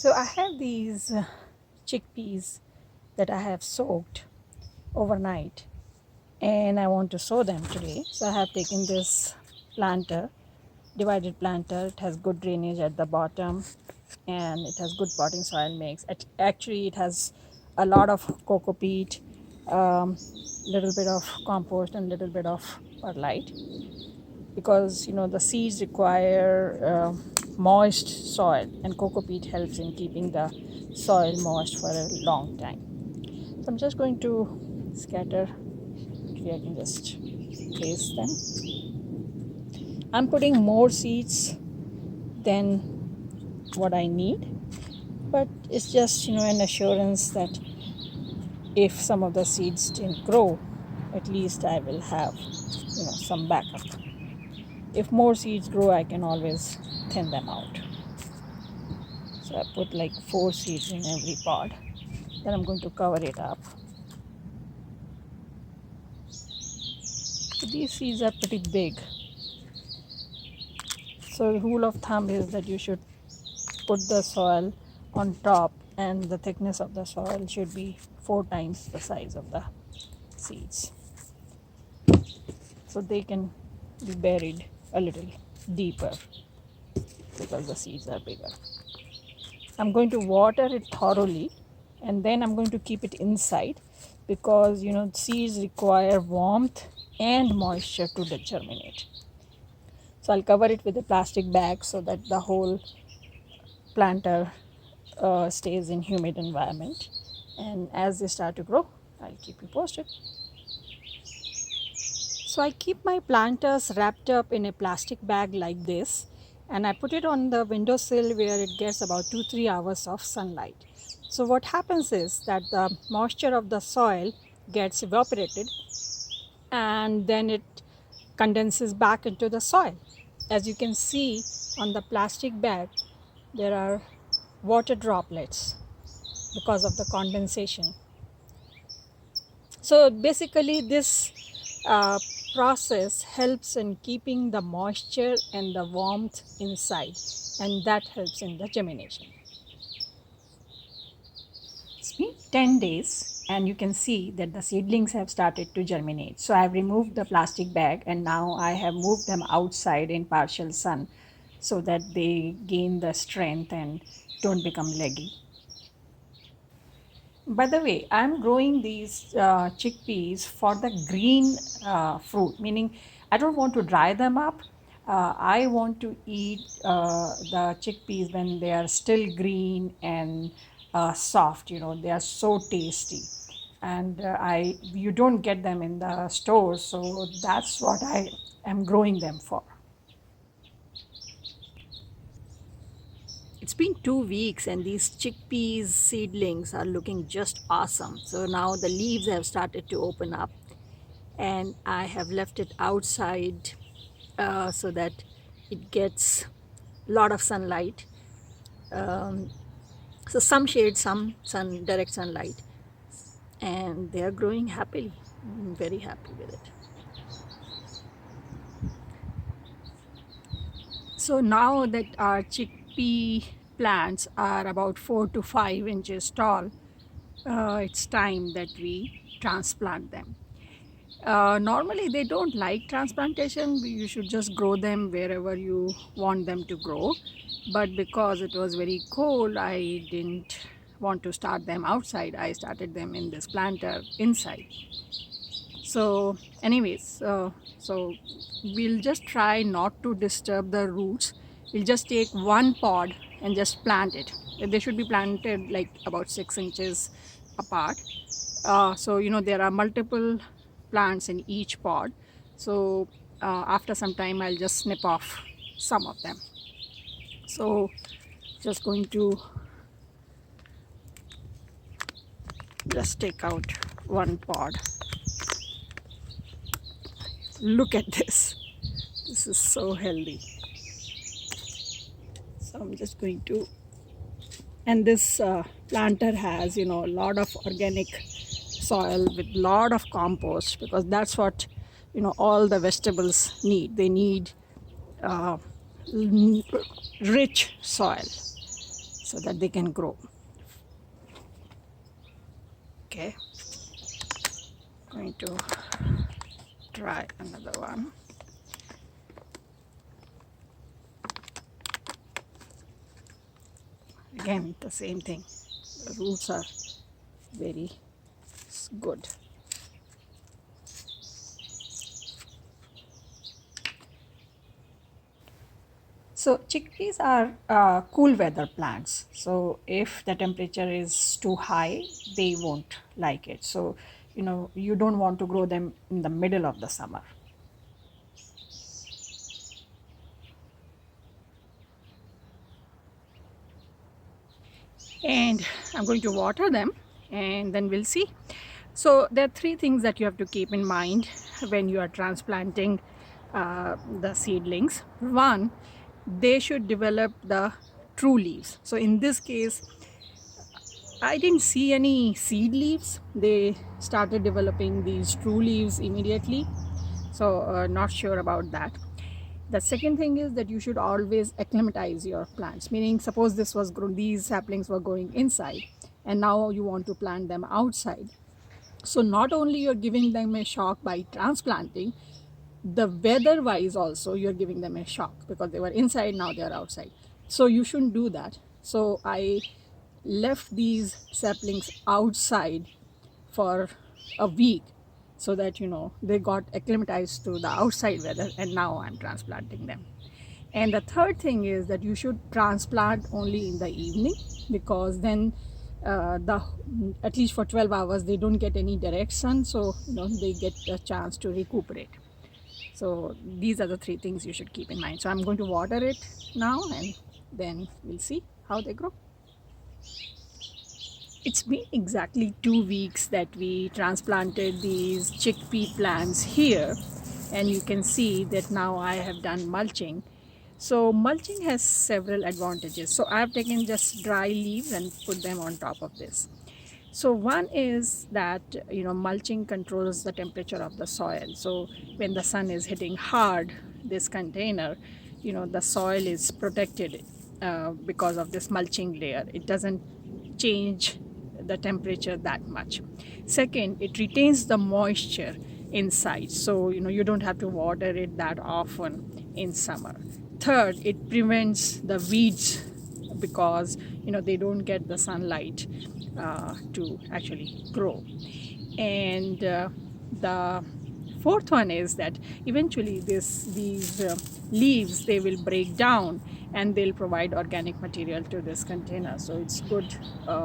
So I have these chickpeas that I have soaked overnight and I want to sow them today. So I have taken this planter, divided planter. It has good drainage at the bottom and it has good potting soil mix. Actually, it has a lot of coco peat, little bit of compost and little bit of perlite, because the seeds require moist soil, and coco peat helps in keeping the soil moist for a long time. So I'm just going to scatter. Actually, I can just place them. I'm putting more seeds than what I need, but it's just an assurance that if some of the seeds didn't grow, at least I will have some backup. If more seeds grow, I can always thin them out. So I put like 4 seeds in every pod. Then I'm going to cover it up. So these seeds are pretty big. So the rule of thumb is that you should put the soil on top and the thickness of the soil should be 4 times the size of the seeds. So they can be buried a little deeper because the seeds are bigger. I'm going to water it thoroughly and then I'm going to keep it inside because seeds require warmth and moisture to germinate. So I'll cover it with a plastic bag so that the whole planter stays in humid environment, and as they start to grow, I'll keep you posted. So I keep my planters wrapped up in a plastic bag like this, and I put it on the windowsill where it gets about 2-3 hours of sunlight. So what happens is that the moisture of the soil gets evaporated and then it condenses back into the soil. As you can see on the plastic bag, there are water droplets because of the condensation. So basically this uh, process helps in keeping the moisture and the warmth inside, and that helps in the germination. It's been 10 days and you can see that the seedlings have started to germinate. So I've removed the plastic bag and now I have moved them outside in partial sun so that they gain the strength and don't become leggy. By the way, I'm growing these chickpeas for the green fruit, meaning I don't want to dry them up. I want to eat the chickpeas when they are still green and soft. They are so tasty, and you don't get them in the stores, so that's what I am growing them for. It's been 2 weeks and these chickpeas seedlings are looking just awesome. So now the leaves have started to open up and I have left it outside so that it gets a lot of sunlight. So some shade, some direct sunlight, and they are growing happily. I'm very happy with it. So now that our chickpea plants are about 4 to 5 inches tall, it's time that we transplant them. Normally they don't like transplantation. You should just grow them wherever you want them to grow, but because it was very cold, I didn't want to start them outside. I started them in this planter inside. So anyways, so we'll just try not to disturb the roots. We'll just take one pod and just plant it. They should be planted like about 6 inches apart. So there are multiple plants in each pod. So after some time I'll just snip off some of them. So just going to just take out one pod. Look at this. This is so healthy. So I'm just going to, and this planter has a lot of organic soil with lot of compost, because that's what all the vegetables need. They need uh, rich soil. so that they can grow. Okay, going to try another one. Again, the same thing. The roots are very good. So chickpeas are cool weather plants. So if the temperature is too high, they won't like it. So, you don't want to grow them in the middle of the summer. And I'm going to water them and then we'll see. So there are three things that you have to keep in mind when you are transplanting the seedlings. One, they should develop the true leaves. So in this case, I didn't see any seed leaves. They started developing these true leaves immediately. So not sure about that. The second thing is that you should always acclimatize your plants, meaning suppose this was these saplings were going inside and now you want to plant them outside. So not only you're giving them a shock by transplanting, the weather wise also you're giving them a shock because they were inside, now they're outside. So you shouldn't do that. So I left these saplings outside for a week so that they got acclimatized to the outside weather, and now I'm transplanting them. And the third thing is that you should transplant only in the evening, because then the at least for 12 hours they don't get any direct sun, so they get a chance to recuperate. So these are the three things you should keep in mind. So I'm going to water it now and then we'll see how they grow. It's been exactly 2 weeks that we transplanted these chickpea plants here, and you can see that now I have done mulching. So mulching has several advantages. So I have taken just dry leaves and put them on top of this. So one is that mulching controls the temperature of the soil. So when the sun is hitting hard this container, the soil is protected because of this mulching layer. It doesn't change the temperature that much. Second, it retains the moisture inside, so you don't have to water it that often in summer. Third, it prevents the weeds because they don't get the sunlight to actually grow. And the fourth one is that eventually these leaves, they will break down and they'll provide organic material to this container, so it's good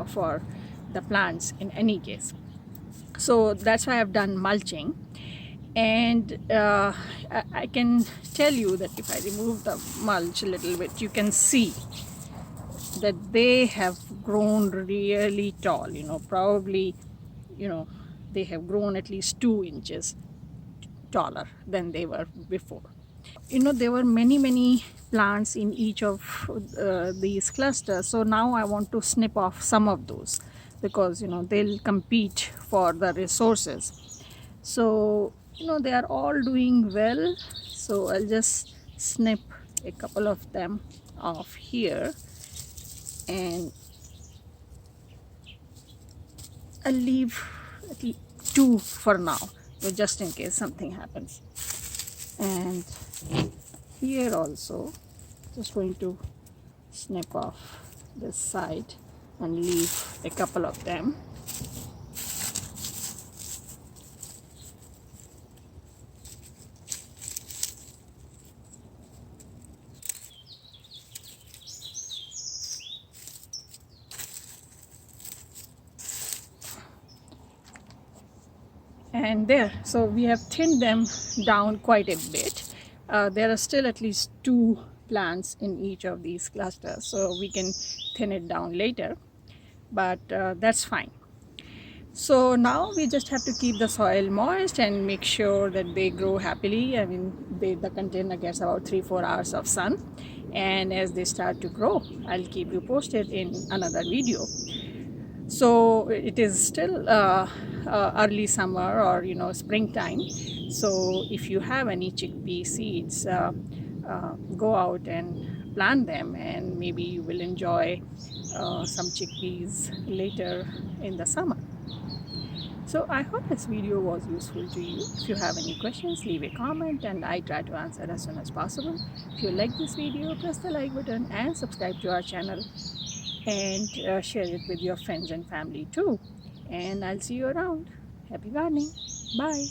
for the plants in any case. So that's why I've done mulching. And I can tell you that if I remove the mulch a little bit, you can see that they have grown really tall. Probably they have grown at least 2 inches taller than they were before. There were many plants in each of these clusters, so now I want to snip off some of those because they'll compete for the resources. So they are all doing well, so I'll just snip a couple of them off here, and I'll leave at least 2 for now, so just in case something happens. And here also just going to snip off this side and leave a couple of them. And there, so we have thinned them down quite a bit. There are still at least 2 plants in each of these clusters, so we can thin it down later, but that's fine. So now we just have to keep the soil moist and make sure that they grow happily. I mean, the container gets about 3-4 hours of sun, and as they start to grow, I'll keep you posted in another video. So it is still early summer or springtime, so if you have any chickpea seeds, go out and plant them, and maybe you will enjoy some chickpeas later in the summer. So I hope this video was useful to you. If you have any questions, leave a comment and I try to answer as soon as possible. If you like this video, press the like button and subscribe to our channel, and share it with your friends and family too. And I'll see you around. Happy gardening. Bye.